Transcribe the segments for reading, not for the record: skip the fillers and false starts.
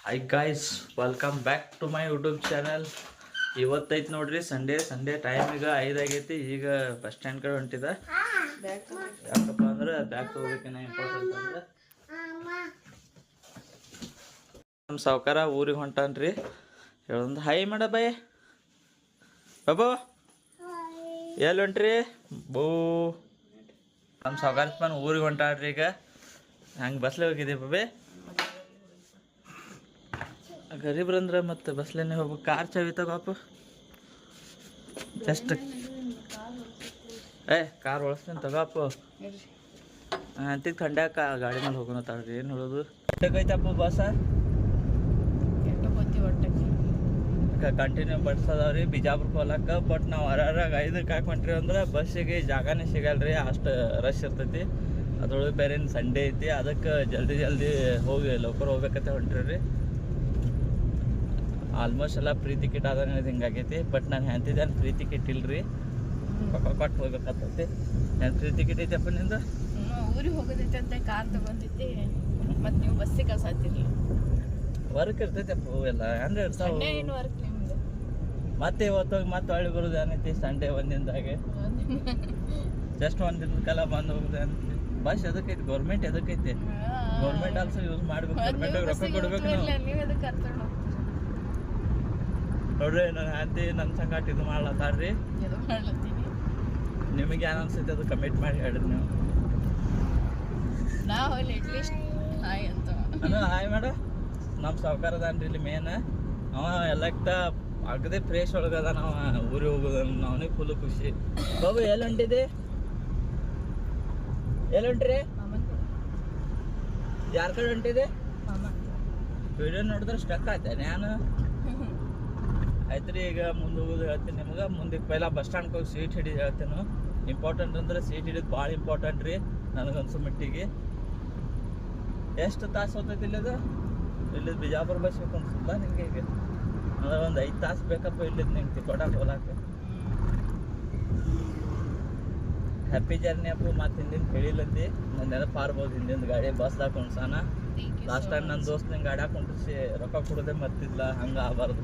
Hi guys, welcome back to my YouTube channel. ಇವತ್ತೈತೆ ನೋಡ್ರಿ Sunday time ಈಗ 5 ಆಗೈತಿ. ಈಗ ಬಸ್ ಸ್ಟ್ಯಾಂಡ್ ಕಡೆ ಹೊಂಟಿದ. ಯಾಕಪ್ಪ ಅಂದ್ರೆ ಬ್ಯಾಗ್ ತೊಗೋಬೇಕೇನ ಇಂಪಾರ್ಟೆಂಟ್ ಅಂದ್ರೆ ನಮ್ಮ ಸಾವ್ಕಾರ ಊರಿಗೆ ಹೊಂಟಾನ್ರಿ. ಹೇಳೊಂದು ಹಾಯ್ ಮಾಡ ಬಾಯ್ ಬಾಬು. ಎಲ್ಲಿ ಹೊಂಟ್ರಿ ಬೋ? ನಮ್ಮ ಸಾವ್ಕಾರ ಊರಿಗೆ ಹೊಂಟಾನ್ರಿ. ಈಗ ಹಂಗೆ ಬಸ್ಲೆ ಹೋಗಿದೆ ಬಾಬೆ. ಗರೀಬ್ರಂದ್ರೆ ಮತ್ತೆ ಬಸ್ಲೇನೆ ಹೋಗ್ಬೇಕು. ಕಾರ್ ಚಾವಿ ತಗೋಪ. Just car ಒಳಸ್ತೀನಿ ತಗೋಪ. ಅಂತಿಗೆ ಥಂಡ್ಯಾಕ ಗಾಡಿ ಮೇಲೆ ಹೋಗೋಣ ತಾಳ್ರಿ. ಏನು ಹೇಳೋದು ಐತಪ್ಪ ಬಸ್ ಕಂಟಿನ್ಯೂ ಬಡ್ಸದವ್ರಿ ಬಿಜಾಪುರಕ್ಕೆ ಹೋಗ್ಲಕ್ಕ. ಬಟ್ ನಾವು ಹೊರಾಗ 5ಕ್ಕೆ ಹಾಕೊಂಡ್ರಿ ಅಂದ್ರೆ ಬಸ್ಸಿಗೆ ಜಾಗನೇ ಸಿಗಲ್ರಿ, ಅಷ್ಟು ರಶ್ ಇರ್ತೈತಿ. ಅದ್ರೊಳಗೆ ಬೇರೆ ಸಂಡೇ ಐತಿ, ಅದಕ್ಕೆ ಜಲ್ದಿ ಹೋಗಿ ಲೋಕರ್ ಹೋಗ್ಬೇಕಂತ ಹೊಂಟ್ರಿ. ಆಲ್ಮೋಸ್ಟ್ ಎಲ್ಲ ಫ್ರೀ ಟಿಕೆಟ್ ಅದ ಹಿಂಗಾಗೈತಿ. ಬಟ್ ನಾನು ಹೇಳ್ತಿದ್ದೇನೆ ಫ್ರೀ ಟಿಕೆಟ್ ಇಲ್ರಿ, ಕೊಟ್ಟು ಹೋಗ್ಬೇಕಾಗ್ತೈತಿ. ನಾನು ಫ್ರೀ ಟಿಕೆಟ್ ಐತಪ್ಪ ನಿಂದು? ಊರಿಗೆ ಹೋಗೋದೈತೆ ಅಂತ ಕಾರ್ ತಗೊಂಡಿದ್ದೆ, ಮತ್ತು ನೀವು ಬಸ್ಸಿಗೆ ಕಳ್ಸಾತಿರ್ಲಿ. ವರ್ಕ್ ಇರ್ತೈತಪ್ಪ ಎಲ್ಲ ಅಂದ್ರೆ ಏನು ವರ್ಕ್ ನಿಮ್ದು? ಮತ್ತೆ ಇವತ್ತೋಗಿ ಮತ್ತೆ ಹೊಳ್ಳಿ ಬರೋದು ಏನೈತಿ ಸಂಡೇ ಒಂದಿನದಾಗೆ. ಜಸ್ಟ್ ಒಂದಿನಕ್ಕೆಲ್ಲ ಬಂದು ಹೋಗುದು ಏನೈತಿ. ಬಸ್ ಎದಕ್ಕೈತಿ? ಗೌರ್ಮೆಂಟ್ ಎದಕ್ಕೈತಿ? ಗೌರ್ಮೆಂಟ್ ಆಲ್ಸೋ ಯೂಸ್ ಮಾಡ್ಬೇಕು, ಗೌರ್ಮೆಂಟ್ ರೊಕ್ಕ ಕೊಡ್ಬೇಕು. ನೀವು ಎದಕ್ಕೆ ಕರ್ಕೊಂಡು ಹೋಗ್ತೀರಿ ನೋಡ್ರಿ, ನನ್ನ ಆಂಟಿ ನನ್ನ ಸಂಗಾಟ ಇದು ಮಾಡ್ಲತ್ತಾರ್ರಿ. ಎದು ಮಾಡ್ಲತ್ತೀನಿ. ನಿಮಗೆ ಏನು ಅನ್ಸೈತೆ ಅದು ಕಮೆಂಟ್ ಮಾಡಿ ಹೇಳ್ರಿ ನೀವು. ನಾವು ಅಲ್ಲಿ ಅಟ್ಲೀಸ್ಟ್ ಹಾಯ್ ಅಂತ ಹಾಯ್ ಮಾಡ. ನಮ್ಮ ಸಾವ್ಕಾರದಾನ್ರಿ ಇಲ್ಲಿ ಮೇನ್. ಅವ ಎಲ್ಲಕ್ತ ಅಗದೇ ಫ್ರೆಶ್ ಒಳಗದ. ನಾವು ಊರಿಗೆ ಹೋಗೋದ ಅವನಿಗೆ ಫುಲ್ ಖುಷಿ. ಬಾಬು ಎಲ್ಲಿ ಹೊಂಟಿದೆ? ಎಲ್ಲಿ ಹೊಂಟ್ರಿ? ಯಾರ ಕಡೆ ಹೊಂಟಿದೆ? ವಿಡಿಯೋ ನೋಡಿದ್ರೆ ಸ್ಟಕ್ ಆಯ್ತಾ ನಾನು? ಆಯ್ತು ರೀ, ಈಗ ಮುಂದೆ ಹೋಗೋದು ಹೇಳ್ತೀನಿ ನಿಮ್ಗೆ. ಮುಂದೆ ಪೈಲ ಬಸ್ ಸ್ಟ್ಯಾಂಡ್ಗೆ ಹೋಗಿ ಸೀಟ್ ಹಿಡಿದು ಹೇಳ್ತೇನೆ. ಇಂಪಾರ್ಟೆಂಟ್ ಅಂದ್ರೆ ಸೀಟ್ ಹಿಡಿದು ಭಾಳ ಇಂಪಾರ್ಟೆಂಟ್ ರೀ ನನಗನ್ಸೋ ಮಟ್ಟಿಗೆ. ಎಷ್ಟು ತಾಸು ಹೋಗ್ತೈತಿ ಇಲ್ಲದು? ಇಲ್ಲಿದ್ದು ಬಿಜಾಪುರ ಬಸ್ ಬೇಕು ಅನ್ಸುತ್ತಾ ನಿಮಗೆ? ಈಗ ಅಂದ್ರೆ ಒಂದು 5 ತಾಸು ಬೇಕಪ್ಪ ಇಲ್ಲಿದ್ದು ನಿಂಗೆ ತಿಕ್ಕೋಟಕ್ಕೆ ಹೋಗ್ಲಾಕ. ಹ್ಯಾಪಿ ಜರ್ನಿ ಅಪ್ಪ. ಮತ್ತು ಹಿಂದಿನ ಹೇಳಿಲ್ಲತ್ತಿ ನನ್ನ ನೆನಪು ಆರ್ಬೋದು. ಹಿಂದಿನ ಗಾಡಿ ಬಸ್ದಾಗ ಕುಣ್ಸಾನ. ಲಾಸ್ಟ್ ಟೈಮ್ ನನ್ನ ದೋಸ್ತ್ ನಿಂಗೆ ಗಾಡಿ ಕುಂಡ್ರಿಸಿ ರೊಕ್ಕ ಕೊಡೋದೇ ಮರ್ತಿದ್ಲ, ಹಂಗೆ ಆಗಬಾರ್ದು.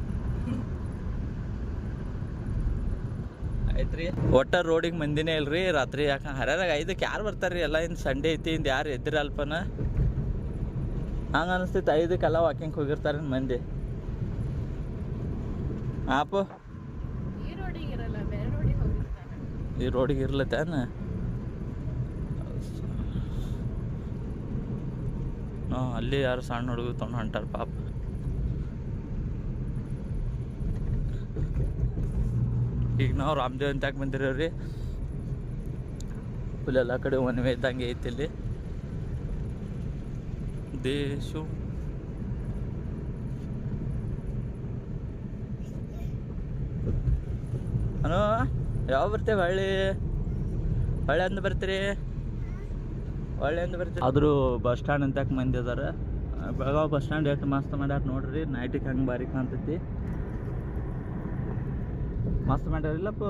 ಐತ್ರಿ, ಒಟ್ಟ ರೋಡಿಗೆ ಮಂದಿನೇ ಇಲ್ರಿ ರಾತ್ರಿ. ಯಾಕಂದ್ರೆ ಹರ್ಯಾದಾಗ 5ಕ್ಕೆ ಯಾರು ಬರ್ತಾರ್ರಿ? ಎಲ್ಲ ಇನ್ನು ಸಂಡೇ ಐತಿ, ಇಂದು ಯಾರು ಎದ್ದಿರಲ್ಪನ ಹಂಗೆ ಅನಿಸ್ತೈತಿ. 5ಕ್ಕೆಲ್ಲ ವಾಕಿಂಗ್ ಹೋಗಿರ್ತಾರೆ ಮಂದಿ. ಆಪ ಈ ರೋಡಿಗೆ ಇರಲ್ಲ, ಬೇರೆ ರೋಡಿಗೆ ಹೋಗಿರ್ತಾನೆ. ಈ ರೋಡಿಗೆ ಇರ್ಲತ್ತೇನ? ಅಲ್ಲಿ ಯಾರು ಸಣ್ಣ ಹುಡುಗ ತೊಗೊಂಡು ಹೊಂಟಾರ ಪಾಪ. ಈಗ ನಾವು ರಾಮದೇವ್ ಅಂತ ಯಾಕೆ ಬಂದಿರೋರಿ? ಫುಲ್ ಎಲ್ಲ ಕಡೆ ಒನ್ ವೇ ಇದ್ದಂಗೆ ಐತಿ ಇಲ್ಲಿ. ದೇಶು ಅನೋ ಯಾವ ಬರ್ತೇವೆ? ಹೊಳ್ಳಿ ಅಂದ ಬರ್ತೀರಿ? ಹೊಳ್ಳಿ ಅಂದ ಬರ್ತೀರಿ. ಆದರೂ ಬಸ್ ಸ್ಟ್ಯಾಂಡ್ ಅಂತ ಯಾಕೆ ಮಂದಿ ಅದಾರ. ಬೆಳಗಾವಿ ಬಸ್ ಸ್ಟ್ಯಾಂಡ್ ಎಷ್ಟು ಮಸ್ತ್ ಮಾಡ್ಯಾರ ನೋಡ್ರಿ. ನೈಟಿಗೆ ಹಂಗೆ ಬಾರಿ ಕಾಣ್ತೈತಿ. ಮಸ್ತ್ ಮಾಡ್ಯಾರಿಲ್ಲಪ್ಪ.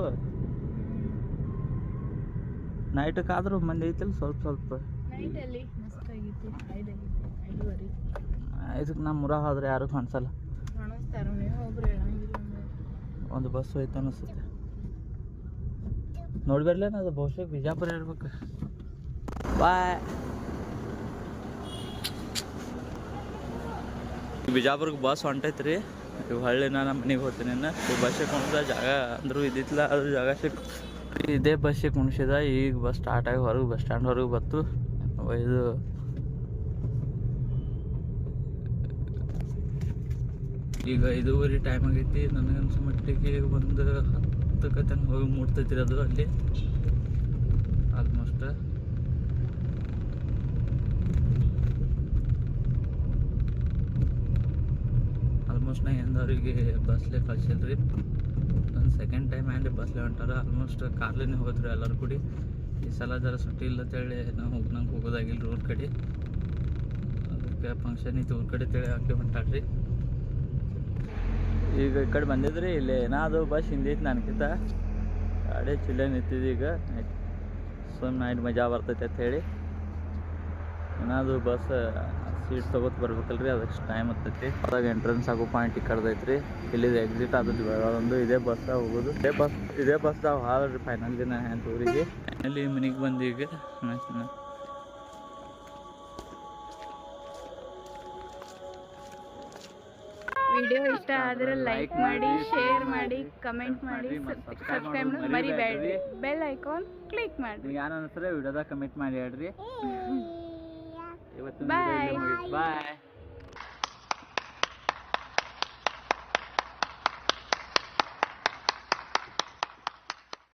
ನೈಟಕ್ಕೆ ಆದರೂ ಮಂದಿ ಐತಿಲ್ಲ ಸ್ವಲ್ಪ. ನೈಟಲ್ಲಿ ಮಸ್ತ್ ಆಗಿತ್ತು. 5:05 ಇದಕ್ಕೆ ನಮ್ಮ ಮುರ ಹೋದ್ರೆ ಯಾರು ಕಾಣಿಸಲ್ಲ. ಕಾಣಿಸ್ತಾರ, ನೀವು ಒಬ್ರು ಹೇಳಂಗಿಲ್ಲ. ಒಂದು ಬಸ್ ಹೋಯ್ತು ಅನಿಸುತ್ತೆ. ನೋಡಿ ಬರ್ಲೇನ? ಅದು ಬಹುಶಃ ಬಿಜಾಪುರ ಇರ್ಬೇಕು. ಬಾಯ್. ಬಿಜಾಪುರಕ್ಕೆ ಬಸ್ ಹೊಂಟೈತ್ರಿ. ಇವು ಹಳ್ಳಿ ನಾನು ಮನೆಗೆ ಹೋಗ್ತೀನಿ. ಈ ಬಸ್ಸಿಗೆ ಕುಣಿದ ಜಾಗ ಅಂದರೂ ಇದ್ದಿತ್ತಲ್ಲ, ಅದು ಜಾಗ ಇದೇ ಬಸ್ಸಿಗೆ ಕುಣಿಸಿದ. ಈಗ ಬಸ್ ಸ್ಟಾರ್ಟ್ ಆಗಿ ಹೊರಗೆ ಬಸ್ ಸ್ಟ್ಯಾಂಡ್ ಹೊರಗೆ ಬತ್ತು. ಇದು ಈಗ 5:15 ಟೈಮ್ ಆಗೈತಿ. ನನಗನ್ಸೋ ಮಟ್ಟಿಗೆ ಒಂದು 10ಕ್ಕೆ ತನಕ ಹೋಗಿ ಮುಟ್ತೈತಿ ಅದು ಅಲ್ಲಿ ಆಲ್ಮೋಸ್ಟ್. ನಾ ಎಂದವ್ರಿಗೆ ಬಸ್ಲೇ ಕಳ್ಸಿಲ್ರಿ. ನನ್ನ ಸೆಕೆಂಡ್ ಟೈಮ್ ಆ್ಯಂಡ್ ಬಸ್ಲೇ ಹೊಂಟಾರ. ಆಲ್ಮೋಸ್ಟ್ ಕಾರ್ಲೇನೆ ಹೋಗ್ರಿ ಎಲ್ಲರೂ ಕೂಡಿ. ಈ ಸಲ ಜರ ಸುಟ್ಟಿ ಇಲ್ಲತ್ತೇಳಿ ನಾವು ನಂಗೆ ಹೋಗೋದಾಗಿಲ್ಲ ಊರ ಕಡೆ. ಅದಕ್ಕೆ ಫಂಕ್ಷನ್ ಇತ್ತು ಊರ ಕಡೆ ತೇಳಿ ಹಾಕಿ ಹೊಂಟಾಡ್ರಿ. ಈಗ ಈ ಕಡೆ ಬಂದಿದ್ರಿ. ಇಲ್ಲಿ ಏನಾದ್ರು ಬಸ್ ಹಿಂದೈತಿ ನನಗಿಂತ. ಗಾಡಿ ಚಿಲ್ಲೇ ನಿಂತಿದ್ದು ಈಗ. ನೈಟ್ ಮಜಾ ಬರ್ತೈತೆ ಅಂತ ಹೇಳಿ ಏನಾದರೂ ಬಸ್ ಸೀಟ್ ತೊಗೊತ ಬರ್ಬೇಕಲ್ರಿ, ಅದಕ್ಕೆ ಟೈಮ್ ಹತ್ತೈತಿ. ಅದಾಗ ಎಂಟ್ರೆನ್ಸ್ ಆಗೋ ಪಾಯಿಂಟ್ ಈ ಕಡ್ದೈತ್ರಿ. ಇಲ್ಲಿದು ಎಕ್ಸಿಟ್ ಆದದ್ದು ಒಂದು ಇದೇ ಬಸ್ ಹೋಗೋದು. ಇದೇ ಬಸ್ದಾಗ ಹಾಲ್ರಿ ಫೈನಲ್ ದಿನ ಅಂತ ಊರಿಗೆ. ಫೈನಲಿ ಮನೆಗೆ ಬಂದು ಈಗ ವಿಡಿಯೋ ಇಷ್ಟ ಆದ್ರೆ ಲೈಕ್ ಮಾಡಿ, ಶೇರ್ ಮಾಡಿ, ಕಮೆಂಟ್ ಮಾಡಿ, ಸಬ್ಸ್ಕ್ರೈಬ್ ಮರಿಬೇಡ್ರಿ. ಬೆಲ್ ಐಕಾನ್ ಕ್ಲಿಕ್ ಮಾಡಿ. ಯಾರು ಅನ್ಸರೆ ವಿಡಿಯೋದಾಗ ಕಮೆಂಟ್ ಮಾಡಿ ಹೇಳ್ರಿ. ಇವತ್ತು ಬಾಯ್. ಬಾಯ್.